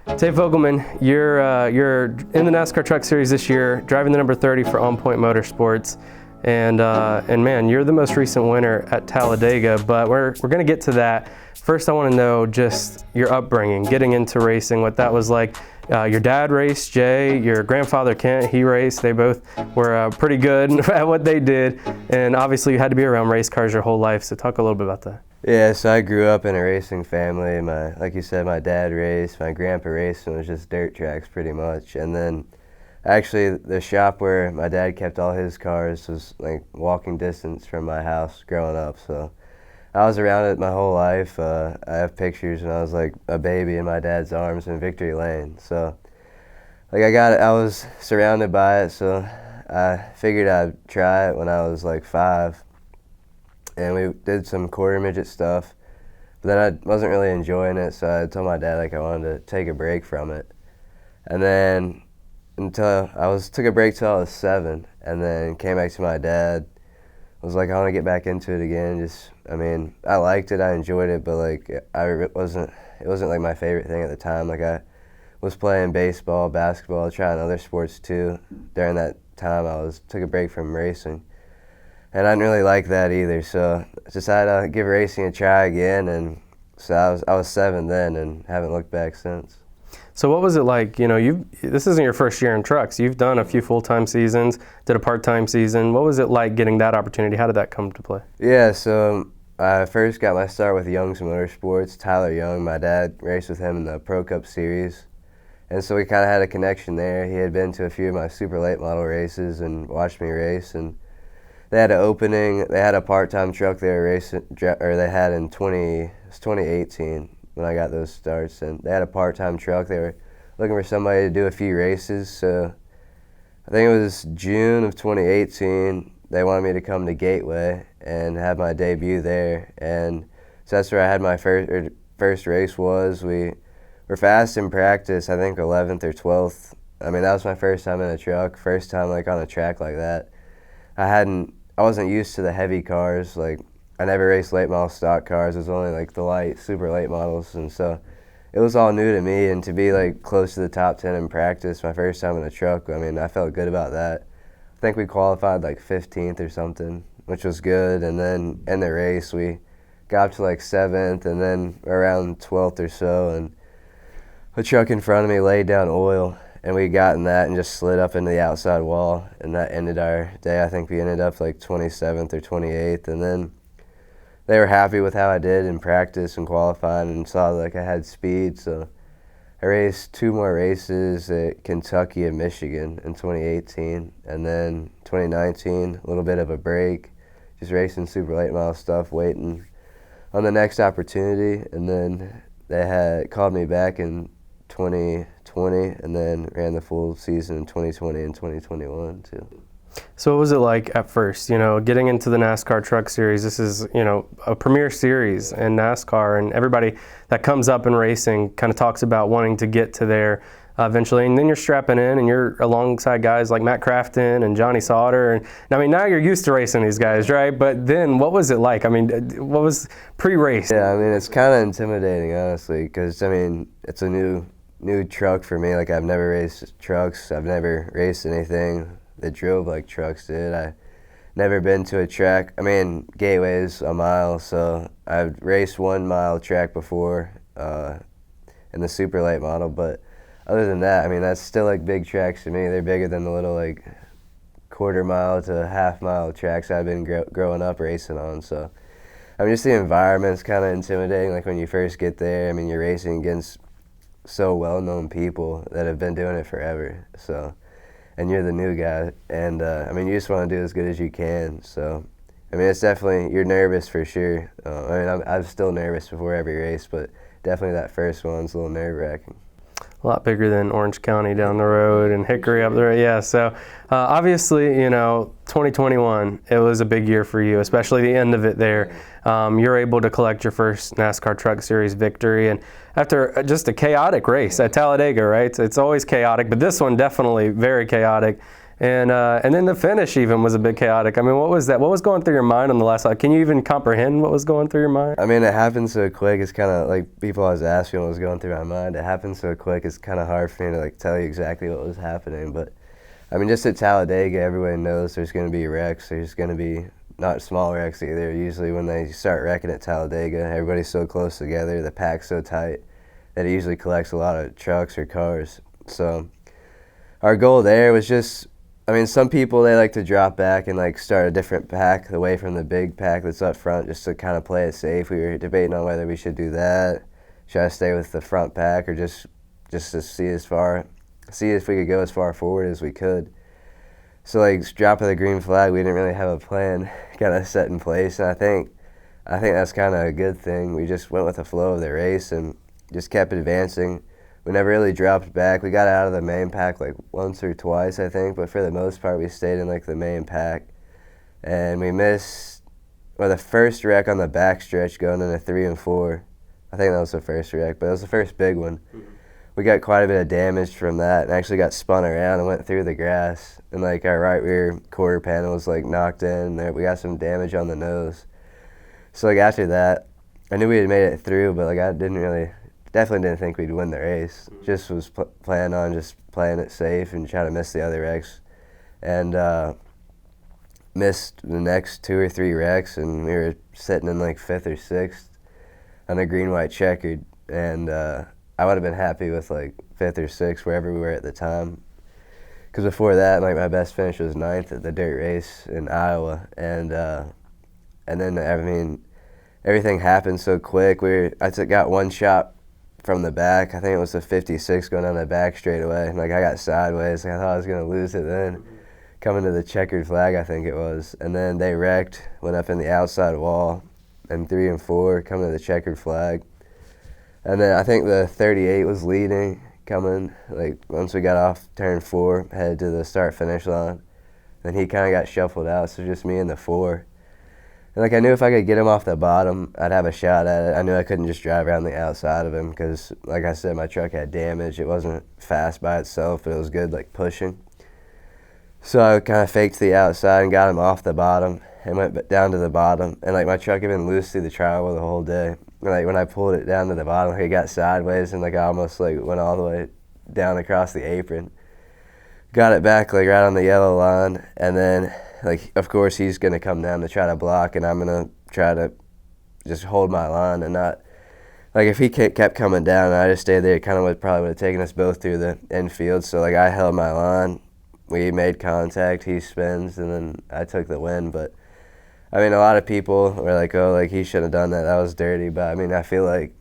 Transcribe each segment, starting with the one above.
Tate Fogleman, you're in the NASCAR Truck Series this year, driving the number 30 for On Point Motorsports, and man, you're the most recent winner at Talladega. But we're going to get to that. First, I want to know just your upbringing, getting into racing, what that was like. Your dad raced, Jay. Your grandfather Kent, he raced. They both were pretty good at what they did, and obviously you had to be around race cars your whole life. So talk a little bit about that. Yeah, so I grew up in a racing family. Like you said, my dad raced, my grandpa raced, and it was just dirt tracks pretty much. And then actually the shop where my dad kept all his cars was like walking distance from my house growing up. So I was around it my whole life. I have pictures when I was like a baby in my dad's arms in Victory Lane. So like I was surrounded by it, so I figured I'd try it when I was like 5. And we did some quarter midget stuff, but then I wasn't really enjoying it, so I told my dad like I wanted to take a break from it. And then took a break till I was 7, and then came back to my dad. I was like, I want to get back into it again. I liked it, I enjoyed it, but like it wasn't like my favorite thing at the time. Like I was playing baseball, basketball, trying other sports too. During that time, took a break from racing. And I didn't really like that either, so I decided to give racing a try again, and so I was 7 then and haven't looked back since. So what was it like, this isn't your first year in trucks, you've done a few full-time seasons, did a part-time season. What was it like getting that opportunity? How did that come to play? Yeah, so I first got my start with Young's Motorsports, Tyler Young. My dad raced with him in the Pro Cup Series, and so we kind of had a connection there. He had been to a few of my super late model races and watched me race, and they had an opening. They had a part-time truck they were racing, or they had in 2018 when I got those starts, and they had a part-time truck. They were looking for somebody to do a few races. So I think it was June of 2018. They wanted me to come to Gateway and have my debut there, and so that's where I had my first race was. We were fast in practice. I think 11th or 12th. I mean, that was my first time in a truck, first time like on a track like that. I wasn't used to the heavy cars. Like I never raced late model stock cars. It was only like the light, super late models, and so it was all new to me. And to be like close to the top 10 in practice, my first time in a truck, I mean, I felt good about that. I think we qualified like 15th or something, which was good. And then in the race, we got up to like 7th, and then around 12th or so, and a truck in front of me laid down oil. And we got in that and just slid up into the outside wall, and that ended our day. I think we ended up like 27th or 28th, and then they were happy with how I did in practice and qualifying and saw like I had speed. So I raced 2 more races at Kentucky and Michigan in 2018, and then 2019, a little bit of a break, just racing super late model stuff, waiting on the next opportunity. And then they had called me back in 2020, and then ran the full season in 2020 and 2021 too. So what was it like at first, getting into the NASCAR Truck Series? This is, a premier series in NASCAR, and everybody that comes up in racing kind of talks about wanting to get to there eventually, and then you're strapping in and you're alongside guys like Matt Crafton and Johnny Sauter, and I mean, now you're used to racing these guys, right? But then what was it like? I mean, what was pre-race? Yeah, I mean, it's kind of intimidating, honestly, because I mean, it's a new truck for me. Like I've never raced trucks. I've never raced anything that drove like trucks did. I never been to a track. I mean, Gateway's a mile, so I've raced 1 mile track before in the super late model, but other than that, I mean, that's still like big tracks to me. They're bigger than the little like quarter mile to half mile tracks I've been growing up racing on. So I mean, just the environment's kind of intimidating. Like when you first get there, I mean, you're racing against so well-known people that have been doing it forever. So, and you're the new guy, and I mean, you just want to do as good as you can. So, I mean, it's definitely, you're nervous for sure. I mean, I'm still nervous before every race, but definitely that first one's a little nerve-wracking. A lot bigger than Orange County down the road and Hickory up there. Yeah, so obviously, 2021, it was a big year for you, especially the end of it there. You're able to collect your first NASCAR Truck Series victory, and after just a chaotic race at Talladega, right? It's always chaotic, but this one definitely very chaotic. And then the finish even was a bit chaotic. I mean, what was that? What was going through your mind on the last lap? Can you even comprehend what was going through your mind? I mean, it happened so quick. It's kind of like people always ask me what was going through my mind. It happened so quick. It's kind of hard for me to like tell you exactly what was happening. But I mean, just at Talladega, everybody knows there's going to be wrecks. There's going to be not small wrecks either. Usually when they start wrecking at Talladega, everybody's so close together, the pack's so tight that it usually collects a lot of trucks or cars. So our goal there was just, I mean, some people, they like to drop back and like start a different pack away from the big pack that's up front just to kind of play it safe. We were debating on whether we should do that, should I stay with the front pack, or just to see if we could go as far forward as we could. So like dropping the green flag, we didn't really have a plan kind of set in place, and I think that's kind of a good thing. We just went with the flow of the race and just kept advancing. We never really dropped back. We got out of the main pack like once or twice, I think, but for the most part we stayed in like the main pack. And we missed the first wreck on the backstretch going into 3 and 4. I think that was the first wreck, but it was the first big one. We got quite a bit of damage from that and actually got spun around and went through the grass. And like our right rear quarter panel was like knocked in. We got some damage on the nose. So like after that, I knew we had made it through, but like I definitely didn't think we'd win the race. Just was planning on just playing it safe and trying to miss the other wrecks. And missed the next 2 or 3 wrecks, and we were sitting in like 5th or 6th on a green-white checkered. And I would have been happy with like 5th or 6th, wherever we were at the time. Because before that, like my best finish was 9th at the dirt race in Iowa. And then, I mean, everything happened so quick. I got one shot from the back. I think it was the 56 going down the back straight away. And like I got sideways. Like, I thought I was going to lose it then. Coming to the checkered flag, I think it was. And then they wrecked, went up in the outside wall, and 3 and 4 coming to the checkered flag. And then I think the 38 was leading, coming, like once we got off turn 4, headed to the start-finish line. Then he kind of got shuffled out, so just me and the 4. And like I knew if I could get him off the bottom, I'd have a shot at it. I knew I couldn't just drive around the outside of him because, like I said, my truck had damage. It wasn't fast by itself, but it was good, like pushing. So I kind of faked the outside and got him off the bottom and went down to the bottom. And like my truck had been loose through the trial the whole day. And like when I pulled it down to the bottom, it got sideways and like I almost like went all the way down across the apron. Got it back like right on the yellow line, and then like of course he's gonna come down to try to block, and I'm gonna try to just hold my line and not like if he kept coming down and I just stayed there, it kind of probably would have taken us both through the infield. So like I held my line, we made contact, he spins, and then I took the win. But I mean, a lot of people were like, oh, like he shouldn't have done that, that was dirty. But I mean, I feel like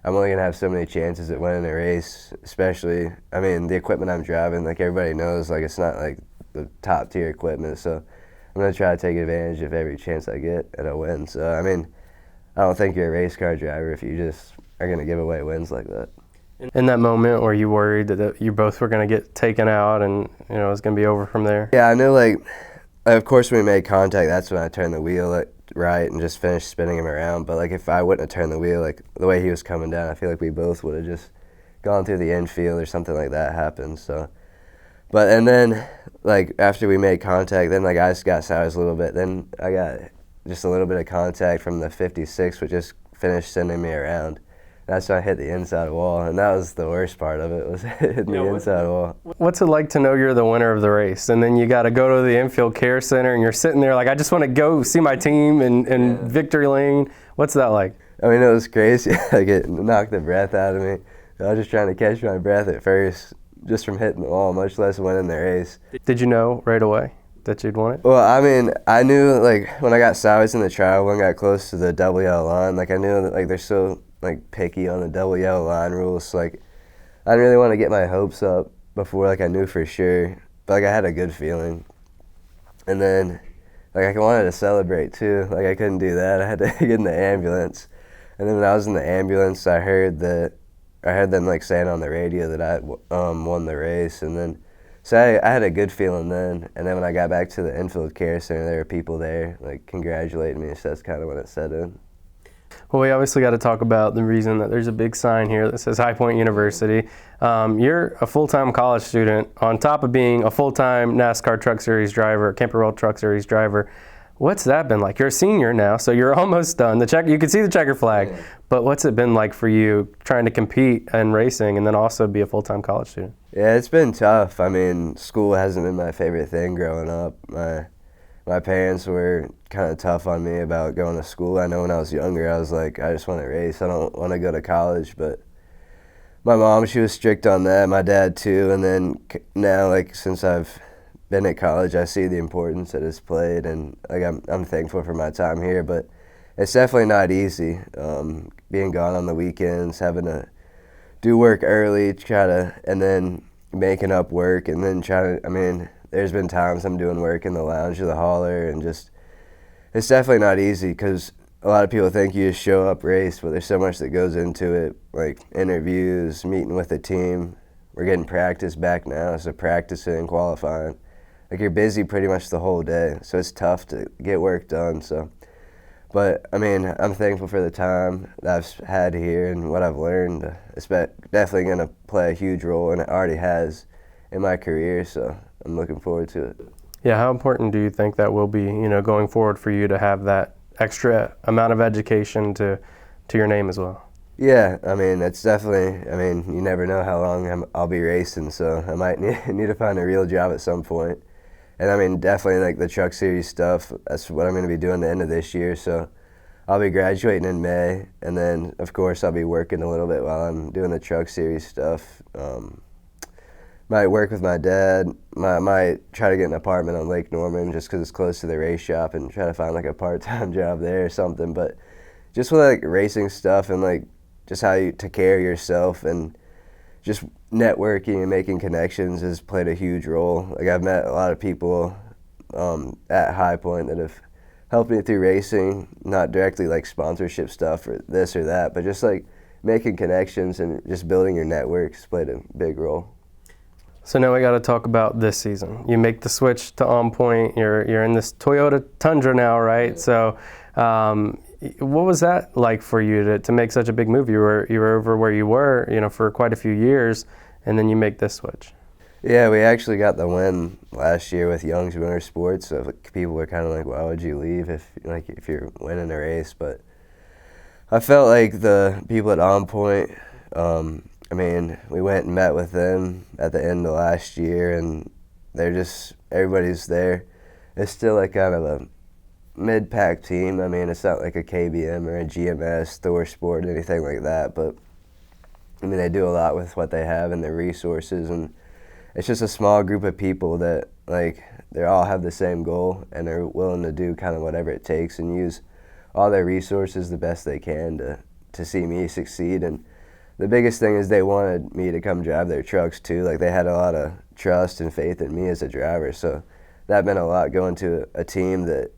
I'm only going to have so many chances at winning a race, especially, I mean, the equipment I'm driving, like everybody knows, like it's not like the top tier equipment. So I'm going to try to take advantage of every chance I get at a win. So, I mean, I don't think you're a race car driver if you just are going to give away wins like that. In that moment, were you worried that you both were going to get taken out and, you know, it was going to be over from there? Yeah, I knew, like, of course when we made contact, that's when I turned the wheel like, right and just finished spinning him around. But like if I wouldn't have turned the wheel, like the way he was coming down, I feel like we both would have just gone through the infield or something like that happened. So, but and then like after we made contact, then like I just got sideways a little bit. Then I got just a little bit of contact from the 56, which just finished sending me around. That's when I hit the inside wall, and that was the worst part of it, was hitting the inside wall. What's it like to know you're the winner of the race, and then you got to go to the infield care center, and you're sitting there like, I just want to go see my team in victory lane. What's that like? I mean, it was crazy. Like it knocked the breath out of me. I was just trying to catch my breath at first, just from hitting the wall, much less winning the race. Did you know right away that you'd won it? Well, I mean, I knew like when I got sideways in the trial, when I got close to the double yellow line, like I knew that like they're so like picky on the double yellow line rules. So, like I didn't really want to get my hopes up before like I knew for sure, but like I had a good feeling. And then like I wanted to celebrate too. Like I couldn't do that. I had to get in the ambulance. And then when I was in the ambulance, I heard them like saying on the radio that I won the race. And then so I had a good feeling then. And then when I got back to the infield care center, there were people there like congratulating me. So that's kind of when it set in. Well, we obviously got to talk about the reason that there's a big sign here that says High Point University. You're a full-time college student on top of being a full-time NASCAR Truck Series driver, Camping World Truck Series driver. What's that been like? You're a senior now, so you're almost done. You can see the checker flag, but what's it been like for you trying to compete in racing and then also be a full-time college student? Yeah, it's been tough. I mean, school hasn't been my favorite thing growing up. My parents were kind of tough on me about going to school. I know when I was younger, I was like, I just want to race. I don't want to go to college. But my mom, she was strict on that. My dad too. And then now, like, since I've been at college, I see the importance that it's played, and like I'm thankful for my time here. But it's definitely not easy. Being gone on the weekends, having to do work early, and then making up work, and then I mean, there's been times I'm doing work in the lounge of the hauler, and just, it's definitely not easy because a lot of people think you just show up, race, but there's so much that goes into it, like interviews, meeting with the team. We're getting practice back now, so practicing, qualifying. Like, you're busy pretty much the whole day, so it's tough to get work done. So, but I mean, I'm thankful for the time that I've had here and what I've learned. It's definitely going to play a huge role, and it already has in my career, so I'm looking forward to it. Yeah, how important do you think that will be, going forward for you to have that extra amount of education to your name as well? Yeah, I mean, it's definitely, I mean, you never know how long I'll be racing, so I might need to find a real job at some point. And I mean, definitely like the Truck Series stuff, that's what I'm going to be doing the end of this year, so I'll be graduating in May, and then of course I'll be working a little bit while I'm doing the Truck Series stuff. Might work with my dad, might try to get an apartment on Lake Norman just because it's close to the race shop, and try to find like a part-time job there or something. But just with like racing stuff and like just how you take care of yourself and just networking and making connections has played a huge role. Like, I've met a lot of people at High Point that have helped me through racing, not directly like sponsorship stuff or this or that, but just like making connections and just building your networks played a big role. So now we got to talk about this season. You make the switch to On Point. You're in this Toyota Tundra now, right? Yeah. So what was that like for you to make such a big move? You were over where you were, for quite a few years, and then you make this switch. Yeah, we actually got the win last year with Young's Motorsports. So people were kind of like, "Why would you leave if you're winning a race?" But I felt like the people at On Point. I mean, we went and met with them at the end of last year, and everybody's there. It's still like kind of a mid-pack team. I mean, it's not like a KBM or a GMS, Thor Sport, anything like that, but I mean, they do a lot with what they have and their resources, and it's just a small group of people that, like, they all have the same goal and are willing to do kind of whatever it takes and use all their resources the best they can to see me succeed. And the biggest thing is they wanted me to come drive their trucks too. Like, they had a lot of trust and faith in me as a driver, so that meant a lot, going to a team that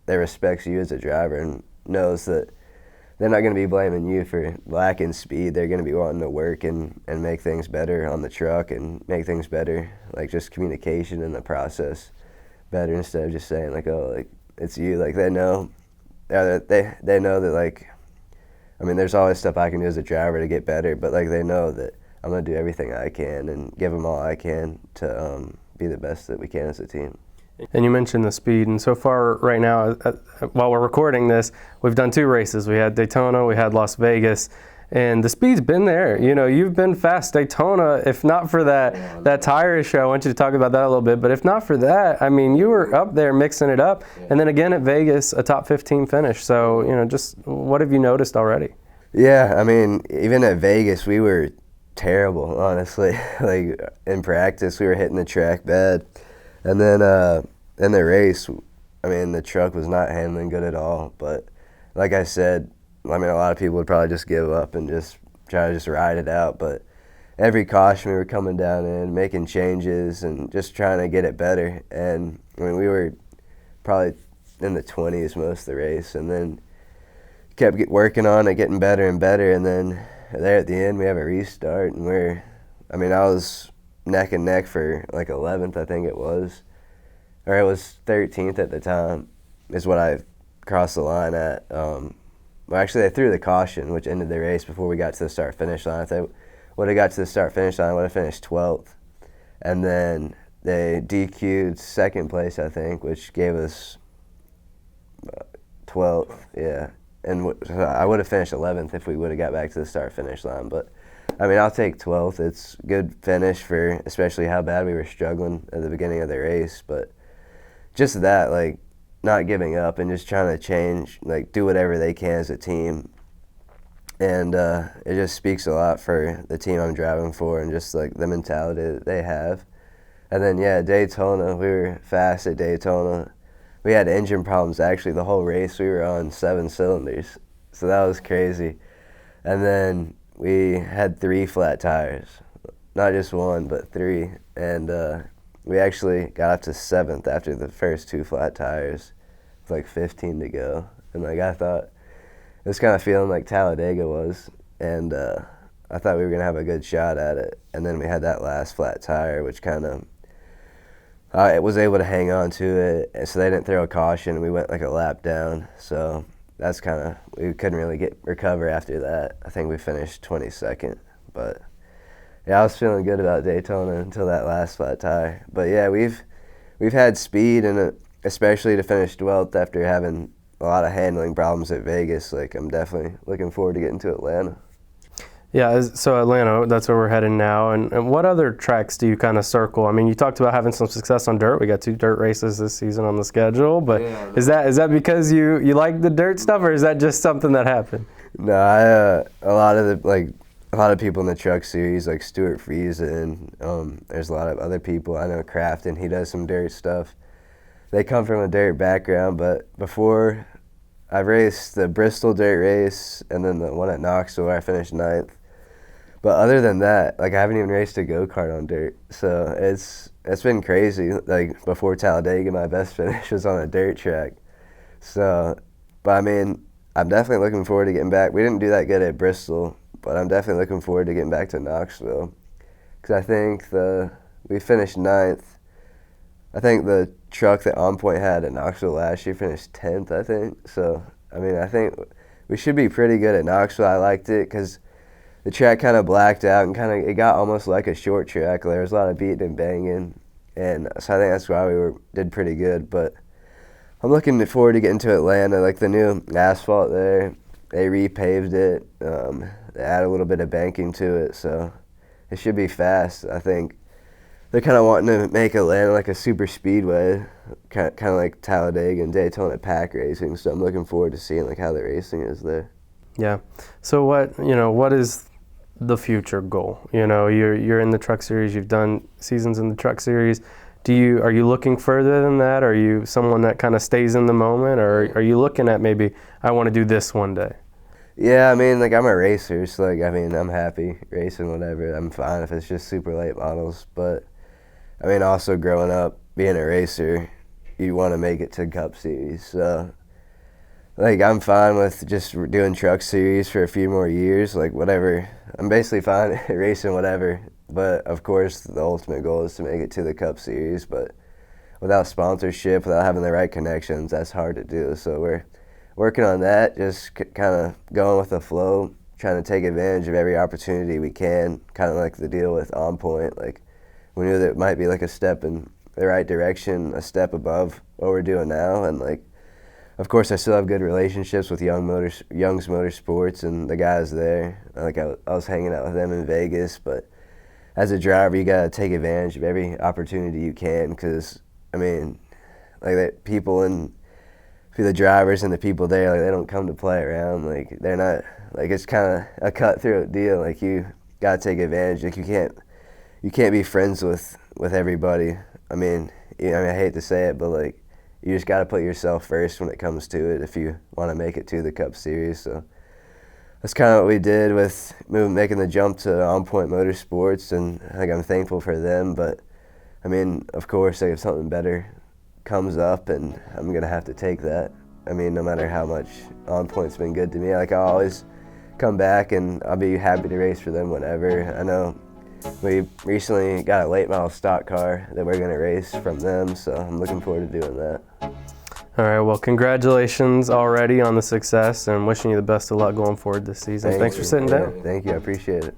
respects you as a driver and knows that they're not going to be blaming you for lacking speed. They're going to be wanting to work and make things better on the truck and make things better, like just communication in the process better, instead of just saying like, "Oh, like, it's you." Like, they know they know that, like, I mean, there's always stuff I can do as a driver to get better, but like, they know that I'm going to do everything I can and give them all I can to be the best that we can as a team. And you mentioned the speed, and so far right now, while we're recording this, we've done 2 races. We had Daytona, we had Las Vegas, and the speed's been there. You've been fast. Daytona, if not for that tire issue, I want you to talk about that a little bit, but if not for that, I mean, you were up there mixing it up, and then again at Vegas, a top 15 finish. So, just what have you noticed already? Yeah, I mean, even at Vegas, we were terrible, honestly. Like, in practice, we were hitting the track bad. And then in the race, I mean, the truck was not handling good at all. But like I said, I mean, a lot of people would probably just give up and just try to just ride it out. But every caution, we were coming down in, making changes, and just trying to get it better. And I mean, we were probably in the 20s most of the race, and then kept working on it, getting better and better. And then there at the end, we have a restart, and I was neck and neck for like 11th, I think it was. Or it was 13th at the time, is what I crossed the line at. well, actually they threw the caution, which ended the race before we got to the start-finish line. If they would have got to the start-finish line, I would have finished 12th. And then they DQ'd second place, I think, which gave us 12th, yeah. And so I would have finished 11th if we would have got back to the start-finish line. But, I mean, I'll take 12th. It's a good finish for especially how bad we were struggling at the beginning of the race. But just that, like, not giving up and just trying to change, like, do whatever they can as a team. And it just speaks a lot for the team I'm driving for and just, like, the mentality that they have. And then, yeah, Daytona, we were fast at Daytona. We had engine problems, actually, the whole race. We were on 7 cylinders, so that was crazy. And then we had 3 flat tires, not just 1, but 3. And we actually got up to 7th after the first 2 flat tires with like 15 to go. And like I thought, it was kind of feeling like Talladega was. And I thought we were going to have a good shot at it. And then we had that last flat tire, which kind of, I was able to hang on to it, and so they didn't throw a caution. We went like a lap down, so that's kind of, we couldn't really recover after that. I think we finished 22nd, but yeah, I was feeling good about Daytona until that last flat tire. But yeah, we've had speed, and especially to finish 12th after having a lot of handling problems at Vegas. Like, I'm definitely looking forward to getting to Atlanta. Yeah, so Atlanta, that's where we're heading now. And what other tracks do you kind of circle? I mean, you talked about having some success on dirt. We got 2 dirt races this season on the schedule. But yeah, is that because you like the dirt stuff, or is that just something that happened? No, a lot of people in the truck series, like Stuart Friesen, there's a lot of other people. I know Crafton, he does some dirt stuff. They come from a dirt background, but before I raced the Bristol dirt race and then the one at Knoxville where I finished 9th. But other than that, like, I haven't even raced a go-kart on dirt. So it's been crazy. Like, before Talladega, my best finish was on a dirt track. So, but I mean, I'm definitely looking forward to getting back. We didn't do that good at Bristol, but I'm definitely looking forward to getting back to Knoxville. Because I think we finished 9th. I think the truck that On Point had at Knoxville last year finished 10th, I think. So, I mean, I think we should be pretty good at Knoxville. I liked it because the track kind of blacked out and it got almost like a short track. There was a lot of beating and banging, and so I think that's why we did pretty good. But I'm looking forward to getting to Atlanta. Like, the new asphalt there, they repaved it. They added a little bit of banking to it, so it should be fast. I think they're kind of wanting to make Atlanta like a super speedway, kind of like Talladega and Daytona pack racing. So I'm looking forward to seeing like how the racing is there. Yeah. So what is the future goal? You're in the truck series. You've done seasons in the truck series. Are you looking further than that? Are you someone that kind of stays in the moment, or are you looking at maybe I want to do this one day? Yeah, I mean, like, I'm a racer, so like, I mean, I'm happy racing whatever. I'm fine if it's just super late models, but I mean, also growing up being a racer, you want to make it to Cup Series. So, like, I'm fine with just doing truck series for a few more years, like, whatever. I'm basically fine racing whatever. But, of course, the ultimate goal is to make it to the Cup Series. But without sponsorship, without having the right connections, that's hard to do. So we're working on that, just kind of going with the flow, trying to take advantage of every opportunity we can, kind of like the deal with On Point. Like, we knew that it might be like a step in the right direction, a step above what we're doing now. And, like, of course, I still have good relationships with Young's Motorsports and the guys there. Like, I was hanging out with them in Vegas, but as a driver, you got to take advantage of every opportunity you can, because, I mean, like, the drivers and the people there, like, they don't come to play around. Like, they're not, like, it's kind of a cutthroat deal. Like, you got to take advantage. Like, you can't be friends with everybody. I mean, I hate to say it, but, like, you just got to put yourself first when it comes to it if you want to make it to the Cup Series. So that's kind of what we did with making the jump to On Point Motorsports, and like, I'm thankful for them. But I mean, of course, like, if something better comes up, and I'm gonna have to take that. I mean, no matter how much On Point's been good to me, like, I'll always come back, and I'll be happy to race for them whenever. I know we recently got a late model stock car that we're gonna race from them, so I'm looking forward to doing that. All right, well, congratulations already on the success and wishing you the best of luck going forward this season. Thanks for sitting down. Thank you, I appreciate it.